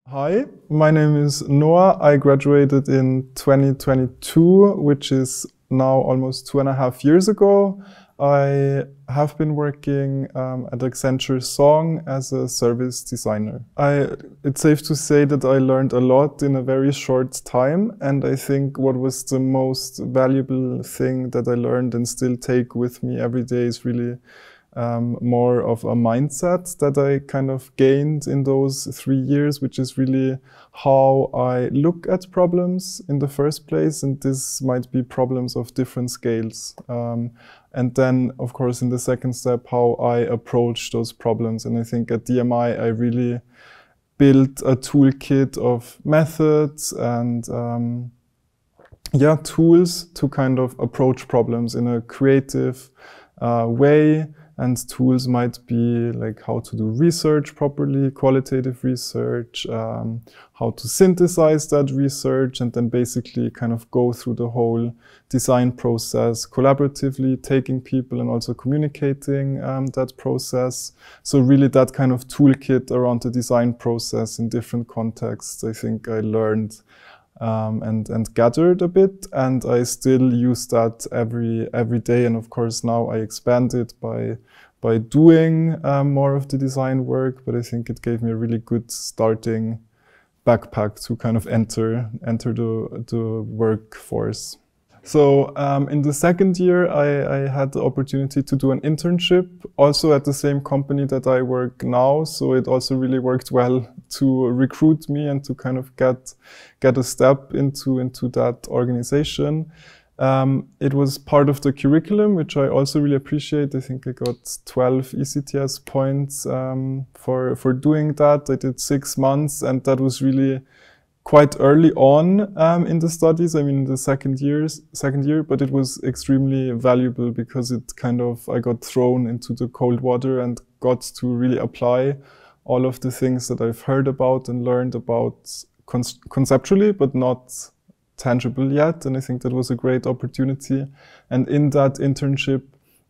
Hi, my name is Noah. I graduated in 2022, which is now almost 2.5 years ago. I have been working at Accenture Song as a service designer. It's safe to say that I learned a lot in a very short time, and I think what was the most valuable thing that I learned and still take with me every day is really more of a mindset that I kind of gained in those 3 years, which is really how I look at problems in the first place. And this might be problems of different scales. And then, of course, in the second step, how I approach those problems. And I think at DMI, I really built a toolkit of methods and tools to kind of approach problems in a creative way. And tools might be like how to do research properly, qualitative research, how to synthesize that research, and then basically kind of go through the whole design process collaboratively, taking people and also communicating that process. So really that kind of toolkit around the design process in different contexts, I think I learned and gathered a bit, and I still use that every day. And of course now I expand it by doing more of the design work, but I think it gave me a really good starting backpack to kind of enter the workforce. So in the second year, I had the opportunity to do an internship also at the same company that I work now. So it also really worked well to recruit me and to kind of get a step into that organization. It was part of the curriculum, which I also really appreciate. I think I got 12 ECTS points for doing that. I did 6 months, and that was really quite early on in the studies. I mean, the second year, but it was extremely valuable because I got thrown into the cold water and got to really apply all of the things that I've heard about and learned about conceptually, but not tangible yet. And I think that was a great opportunity. And in that internship,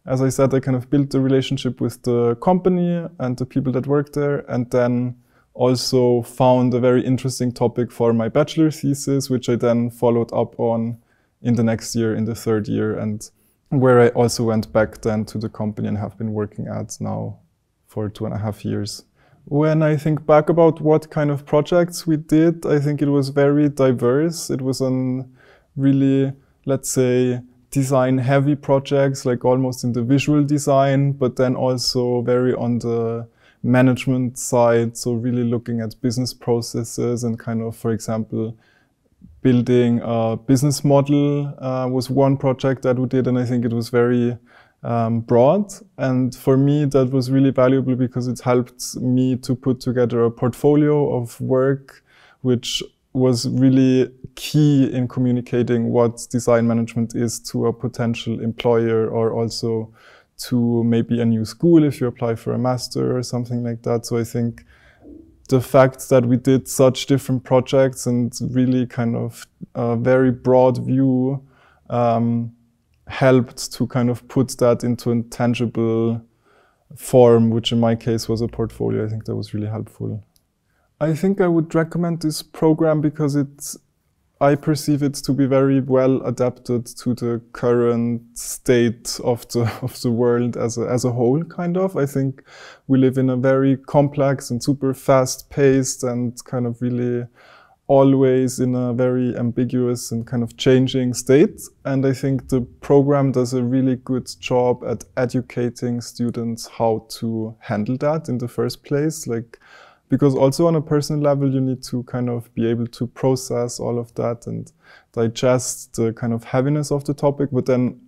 as I said, I kind of built a relationship with the company and the people that work there, and then also found a very interesting topic for my bachelor thesis, which I then followed up on in the next year, in the third year, and where I also went back then to the company and have been working at now for 2.5 years. When I think back about what kind of projects we did, I think it was very diverse. It was on really, let's say, design-heavy projects, like almost in the visual design, but then also very on the management side, so really looking at business processes and kind of, for example, building a business model was one project that we did, and I think it was very broad. And for me, that was really valuable because it helped me to put together a portfolio of work, which was really key in communicating what design management is to a potential employer, or also to maybe a new school if you apply for a master or something like that. So I think the fact that we did such different projects and really kind of a very broad view helped to kind of put that into a tangible form, which in my case was a portfolio. I think that was really helpful. I think I would recommend this program because I perceive it to be very well adapted to the current state of the world as a whole, kind of. I think we live in a very complex and super fast-paced and kind of really always in a very ambiguous and kind of changing state. And I think the program does a really good job at educating students how to handle that in the first place. Because also on a personal level, you need to kind of be able to process all of that and digest the kind of heaviness of the topic. But then,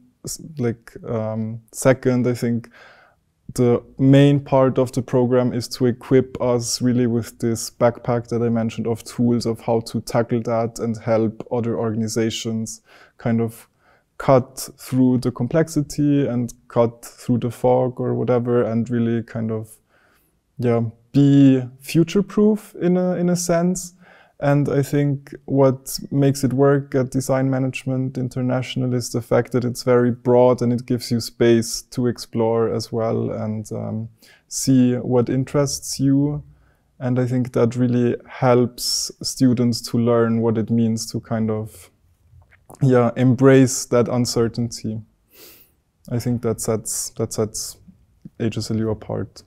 second, I think the main part of the program is to equip us really with this backpack that I mentioned of tools of how to tackle that and help other organizations kind of cut through the complexity and cut through the fog or whatever, and really kind of, be future-proof in a sense. And I think what makes it work at Design Management International is the fact that it's very broad and it gives you space to explore as well and see what interests you. And I think that really helps students to learn what it means to kind of, yeah, embrace that uncertainty. I think that sets HSLU apart.